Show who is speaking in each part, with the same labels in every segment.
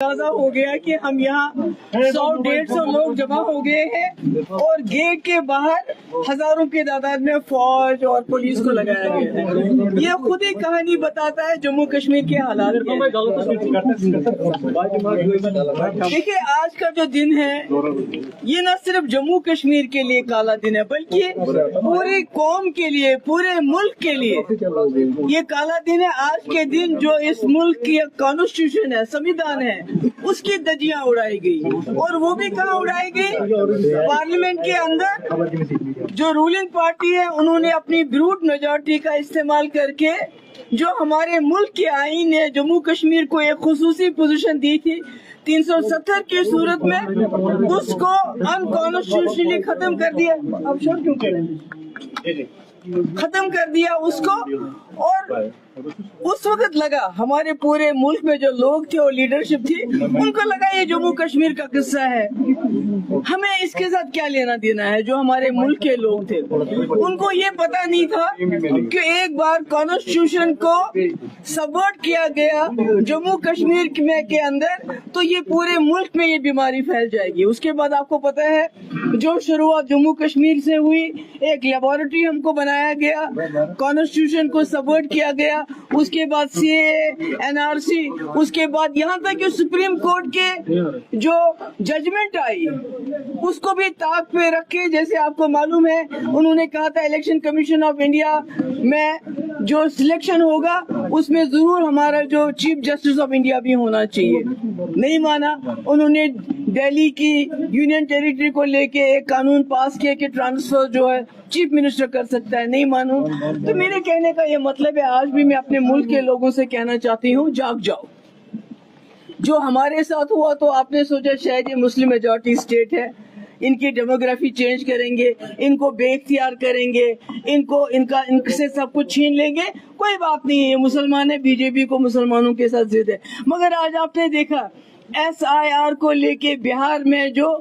Speaker 1: اندازہ ہو گیا کہ ہم یہاں 100-150 لوگ جمع ہو گئے ہیں اور گیٹ کے باہر ہزاروں کی تعداد میں فوج اور پولیس کو لگایا گیا ہے۔ یہ خود ہی کہانی بتاتا ہے جموں کشمیر کے حالات کی۔ دیکھیے آج کا جو دن ہے یہ نہ صرف جموں کشمیر کے لیے کالا دن ہے بلکہ پوری قوم کے لیے، پورے ملک کے لیے یہ کالا دن ہے۔ آج کے دن جو اس ملک کی کانسٹیٹیوشن ہے، سمویدھان ہے، اس کی دھجیاں اڑائی گئی اور وہ بھی کہاں اڑائی گئی؟ پارلیمنٹ کے اندر جو رولنگ پارٹی ہے انہوں نے اپنی بروٹ میجورٹی کا استعمال کر کے جو ہمارے ملک کے آئین نے جموں کشمیر کو ایک خصوصی پوزیشن دی تھی 370 کی صورت میں، اس کو ان کانسٹیٹیوشنلی ختم کر دیا۔ اب شور کیوں کریں؟ ختم کر دیا اس کو، اور اس وقت لگا ہمارے پورے ملک میں جو لوگ تھے اور لیڈرشپ تھی ان کو لگا یہ جموں کشمیر کا قصہ ہے، ہمیں اس کے ساتھ کیا لینا دینا ہے۔ جو ہمارے ملک کے لوگ تھے ان کو یہ پتا نہیں تھا کہ ایک بار کانسٹیٹیوشن کو سبورٹ کیا گیا جموں کشمیر کے اندر تو یہ پورے ملک میں یہ بیماری پھیل جائے گی۔ اس کے بعد آپ کو پتا ہے جو شروعات جموں کشمیر سے ہوئی، ایک لیبارٹری ہم کو بنایا گیا، کانسٹیٹیوشن کو سپورٹ کیا گیا، اس کے بعد سی اے، این آر سی، اس کے بعد یہاں تک کہ سپریم کورٹ کے جو ججمنٹ آئی اس کو بھی طاق پہ رکھ کے، جیسے آپ کو معلوم ہے انہوں نے کہا تھا الیکشن کمیشن آف انڈیا میں جو سلیکشن ہوگا اس میں ضرور ہمارا جو چیف جسٹس آف انڈیا بھی ہونا چاہیے۔ نہیں مانا، انہوں نے دہلی کی یونین ٹیریٹری کو لے کے ایک قانون پاس کیا کہ ٹرانسفر جو ہے چیف منسٹر کر سکتا ہے، نہیں مانوں۔ تو میرے کہنے کا یہ مطلب ہے آج بھی میں اپنے ملک کے لوگوں سے کہنا چاہتی ہوں جاگ جاؤ۔ جو ہمارے ساتھ ہوا تو آپ نے سوچا شاید یہ مسلم میجورٹی اسٹیٹ ہے، ان کی ڈیموگرافی چینج کریں گے، ان کو بے اختیار کریں گے، ان سے سب کچھ چھین لیں گے۔ کوئی بات نہیں ہے، یہ مسلمان ہے، بی جے پی کو مسلمانوں کے ساتھ ضد ہے۔ مگر آج آپ نے دیکھا ایس آئی آر کو لے کے بہار میں جو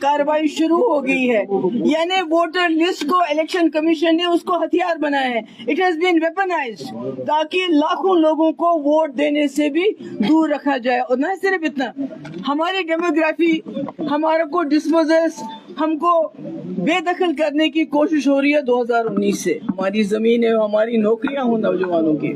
Speaker 1: کارروائی شروع ہو گئی ہے، یعنی ووٹر لسٹ کو الیکشن کمیشن نے اس کو ہتھیار بنایا ہے، اٹ ہیز بین ویپنائزڈ، تاکہ لاکھوں لوگوں کو ووٹ دینے سے بھی دور رکھا جائے۔ اور نہ صرف اتنا، ہماری ڈیموگرافی، ہمارے کو ڈسپوزلس، ہم کو بے دخل کرنے کی کوشش ہو رہی ہے 2019 سے۔ ہماری زمینیں، ہماری نوکریاں ہوں نوجوانوں کی،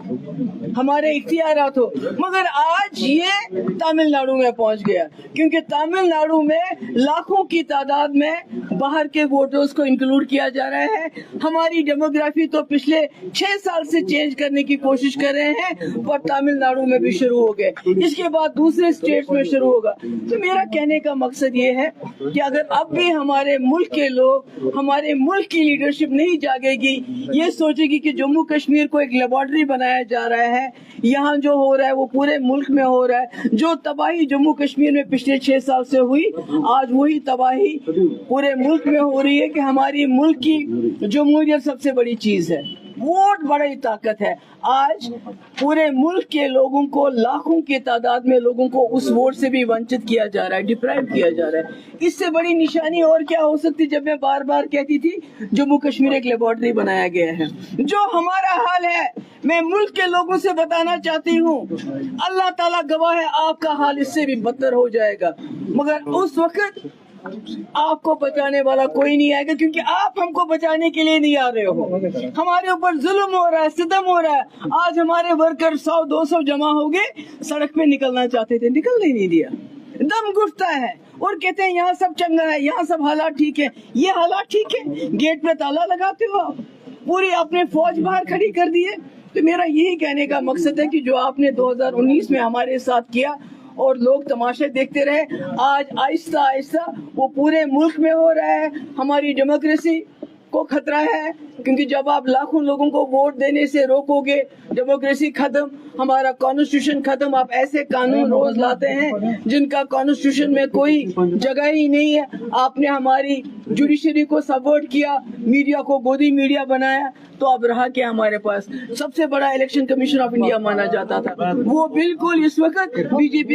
Speaker 1: ہمارے اختیارات ہو، مگر آج یہ تامل ناڈو میں پہنچ گیا، کیونکہ تامل ناڈو میں لاکھوں کی تعداد میں باہر کے ووٹرز کو انکلوڈ کیا جا رہا ہے۔ ہماری ڈیموگرافی تو پچھلے 6 سال سے چینج کرنے کی کوشش کر رہے ہیں اور تامل ناڈو میں بھی شروع ہو گئے، اس کے بعد دوسرے اسٹیٹس میں شروع ہوگا۔ تو میرا کہنے کا مقصد یہ ہے کہ اگر اب بھی ہمارے ملک کے لوگ، ہمارے ملک کی لیڈرشپ نہیں جاگے گی، یہ سوچے گی کہ جموں کشمیر کو ایک لیبارٹری بنایا جا رہا ہے، یہاں جو ہو رہا ہے وہ پورے ملک میں ہو رہا ہے، جو تباہی جموں کشمیر میں پچھلے 6 سال سے ہوئی آج وہی تباہی پورے ملک میں ہو رہی ہے، کہ ہماری ملک کی جمہوریت سب سے بڑی چیز ہے، ووٹ بڑی طاقت ہے۔ آج پورے ملک کے لوگوں کو، لاکھوں کی تعداد میں لوگوں کو اس ووٹ سے بھی ونچت کیا جا رہا ہے، ڈپرائیو کیا جا رہا ہے۔ اس سے بڑی نشانی اور کیا ہو سکتی؟ جب میں بار بار کہتی تھی جموں کشمیر ایک لیبارٹری بنایا گیا ہے، جو ہمارا حال ہے میں ملک کے لوگوں سے بتانا چاہتی ہوں، اللہ تعالیٰ گواہ ہے آپ کا حال اس سے بھی بدتر ہو جائے گا، مگر اس وقت آپ کو بچانے والا کوئی نہیں آئے گا، کیونکہ آپ ہم کو بچانے کے لیے نہیں آ رہے ہو۔ ہمارے اوپر ظلم ہو رہا ہے، ستم ہو رہا ہے۔ آج ہمارے ورکر 100-200 جمع ہو گئے، سڑک پہ نکلنا چاہتے تھے، نکلنے نہیں دیا، دم گھٹتا ہے اور کہتے ہیں یہاں سب چنگا ہے، یہاں سب حالات ٹھیک ہے۔ یہ حالات ٹھیک ہے؟ گیٹ پہ تالا لگاتے ہو، پوری آپ نے فوج باہر کھڑی کر دی ہے۔ تو میرا یہی کہنے کا مقصد ہے کہ جو آپ نے 2019 میں ہمارے ساتھ کیا اور لوگ تماشے دیکھتے رہے، آج آہستہ آہستہ وہ پورے ملک میں ہو رہا ہے۔ ہماری ڈیموکریسی کو خطرہ ہے، کیونکہ جب آپ لاکھوں لوگوں کو ووٹ دینے سے روکو گے، ڈیموکریسی ختم، ہمارا کانسٹیٹیوشن ختم۔ آپ ایسے قانون روز لاتے ہیں جن کا کانسٹیٹیوشن میں کوئی جگہ ہی نہیں ہے۔ آپ نے ہماری جوڈیشری کو سپورٹ کیا، میڈیا کو گودی میڈیا بنایا، تو اب رہا کیا ہمارے پاس؟ سب سے بڑا الیکشن کمیشن آف انڈیا مانا جاتا تھا، وہ بالکل اس وقت بی جے پی